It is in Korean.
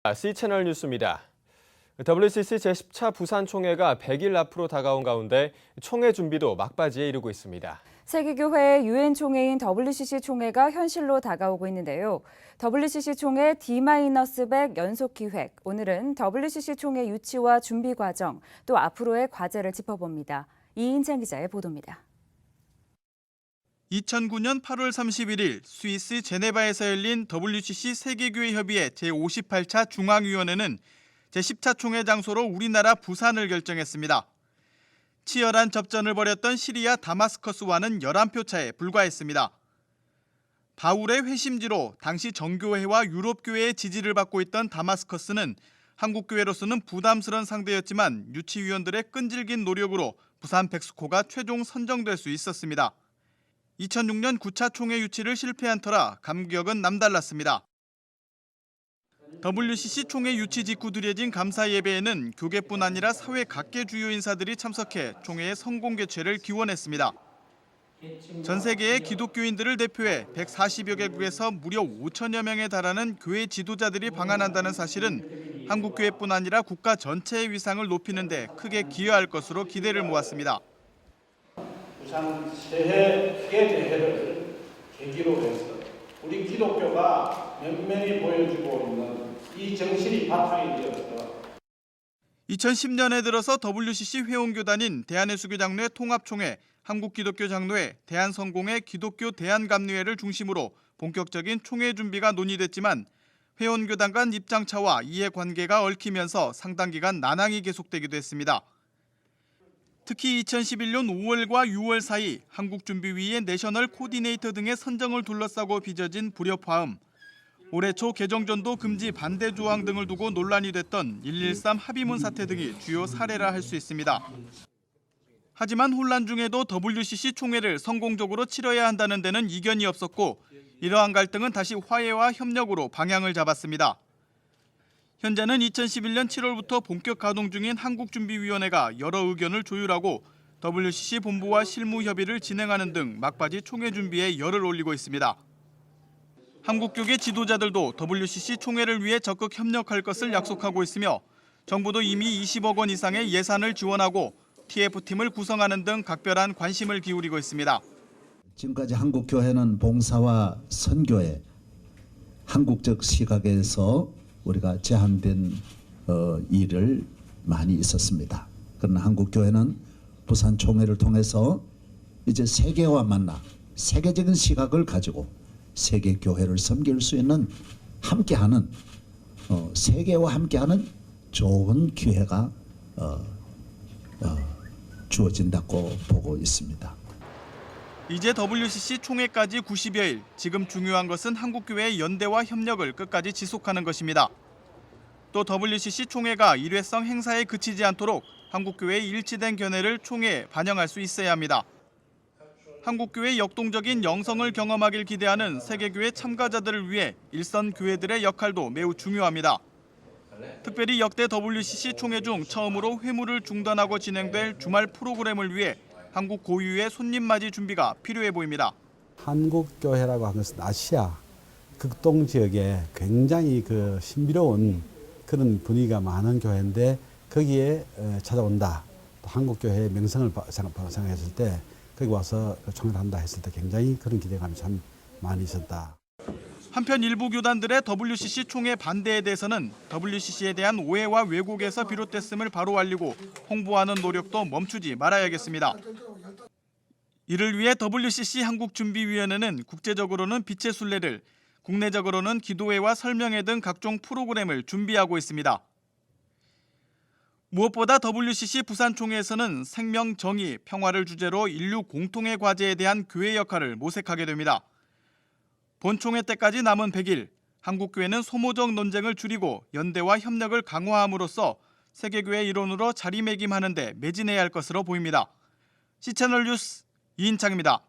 C채널 뉴스입니다. WCC 제10차 부산총회가 100일 앞으로 다가온 가운데 총회 준비도 막바지에 이르고 있습니다. 세계교회의 유엔 총회인 WCC 총회가 현실로 다가오고 있는데요. WCC 총회 D-100 연속 기획. 오늘은 WCC 총회 유치와 준비 과정, 또 앞으로의 과제를 짚어봅니다. 이인찬 기자의 보도입니다. 2009년 8월 31일 스위스 제네바에서 열린 WCC 세계교회협의회 제58차 중앙위원회는 제10차 총회 장소로 우리나라 부산을 결정했습니다. 치열한 접전을 벌였던 시리아 다마스커스와는 11표 차에 불과했습니다. 바울의 회심지로 당시 정교회와 유럽교회의 지지를 받고 있던 다마스커스는 한국교회로서는 부담스러운 상대였지만 유치위원들의 끈질긴 노력으로 부산 백스코가 최종 선정될 수 있었습니다. 2006년 9차 총회 유치를 실패한 터라 감격은 남달랐습니다. WCC 총회 유치 직후 드려진 감사 예배에는 교계뿐 아니라 사회 각계 주요 인사들이 참석해 총회의 성공 개최를 기원했습니다. 전 세계의 기독교인들을 대표해 140여 개국에서 무려 5천여 명에 달하는 교회 지도자들이 방한한다는 사실은 한국교회뿐 아니라 국가 전체의 위상을 높이는 데 크게 기여할 것으로 기대를 모았습니다. 부산 새해 크게 대회를 계기로 해서 우리 기독교가 면면히 보여주고 있는 이 정신이 바탕이 되어서 2010년에 들어서 WCC 회원교단인 대한예수교장로회 통합총회, 한국기독교장로회, 대한성공회 기독교 대한감리회를 중심으로 본격적인 총회 준비가 논의됐지만 회원교단 간 입장차와 이해관계가 얽히면서 상당 기간 난항이 계속되기도 했습니다. 특히 2011년 5월과 6월 사이 한국준비위의 내셔널 코디네이터 등의 선정을 둘러싸고 빚어진 불협화음, 올해 초 개정전도 금지 반대 조항 등을 두고 논란이 됐던 113 합의문 사태 등이 주요 사례라 할 수 있습니다. 하지만 혼란 중에도 WCC 총회를 성공적으로 치러야 한다는 데는 이견이 없었고 이러한 갈등은 다시 화해와 협력으로 방향을 잡았습니다. 현재는 2011년 7월부터 본격 가동 중인 한국준비위원회가 여러 의견을 조율하고 WCC 본부와 실무 협의를 진행하는 등 막바지 총회 준비에 열을 올리고 있습니다. 한국교계 지도자들도 WCC 총회를 위해 적극 협력할 것을 약속하고 있으며 정부도 이미 20억 원 이상의 예산을 지원하고 TF팀을 구성하는 등 각별한 관심을 기울이고 있습니다. 지금까지 한국교회는 봉사와 선교에 한국적 시각에서 우리가 제한된 일을 많이 있었습니다. 그러나 한국교회는 부산 총회를 통해서 이제 세계와 만나 세계적인 시각을 가지고 세계교회를 섬길 수 있는 함께하는 세계와 함께하는 좋은 기회가 주어진다고 보고 있습니다. 이제 WCC 총회까지 90여일, 지금 중요한 것은 한국교회의 연대와 협력을 끝까지 지속하는 것입니다. 또 WCC 총회가 일회성 행사에 그치지 않도록 한국교회의 일치된 견해를 총회에 반영할 수 있어야 합니다. 한국교회의 역동적인 영성을 경험하길 기대하는 세계교회 참가자들을 위해 일선 교회들의 역할도 매우 중요합니다. 특별히 역대 WCC 총회 중 처음으로 회무를 중단하고 진행될 주말 프로그램을 위해 한국 고유의 손님 맞이 준비가 필요해 보입니다. 한국교회라고 하는 것은 아시아 극동 지역에 굉장히 신비로운 그런 분위기가 많은 교회인데 거기에 찾아온다. 또 한국교회의 명성을 생각했을 때 거기 와서 총회를 한다 했을 때 굉장히 그런 기대감이 참 많이 있었다. 한편 일부 교단들의 WCC 총회 반대에 대해서는 WCC에 대한 오해와 왜곡에서 비롯됐음을 바로 알리고 홍보하는 노력도 멈추지 말아야겠습니다. 이를 위해 WCC 한국준비위원회는 국제적으로는 빛의 순례를, 국내적으로는 기도회와 설명회 등 각종 프로그램을 준비하고 있습니다. 무엇보다 WCC 부산 총회에서는 생명, 정의, 평화를 주제로 인류 공통의 과제에 대한 교회 역할을 모색하게 됩니다. 본총회 때까지 남은 100일, 한국교회는 소모적 논쟁을 줄이고 연대와 협력을 강화함으로써 세계교회 일원으로 자리매김하는 데 매진해야 할 것으로 보입니다. C채널 뉴스 이인창입니다.